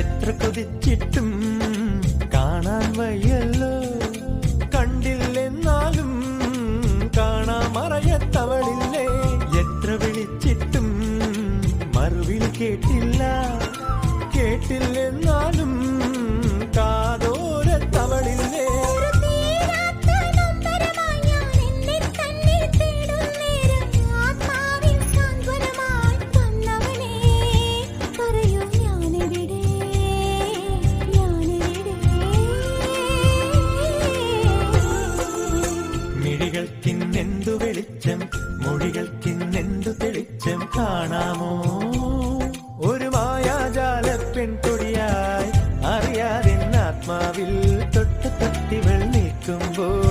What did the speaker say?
എത്ര കൊതിച്ചിട്ടും കാണാൻ വയ്യല്ലോ, കണ്ടില്ലെന്നാലും കാണാമറയത്തവളില്ലേ. എത്ര വിളിച്ചിട്ടും മറുവിളി കേട്ടില്ല, കേട്ടില്ലെന്നാലും കാതോരത്തവളില്ലേ. മിഴികൾക്കിന്നെന്തു വെളിച്ചം, മൊഴികൾക്കിന്നെന്തു തെളിച്ചം കാണാമോ. ഒരു മായാജാല പെൺകൊടിയായി അറിയാതെ ആത്മാവിൽ തൊട്ട് തട്ടിവൾ നിൽക്കുമ്പോൾ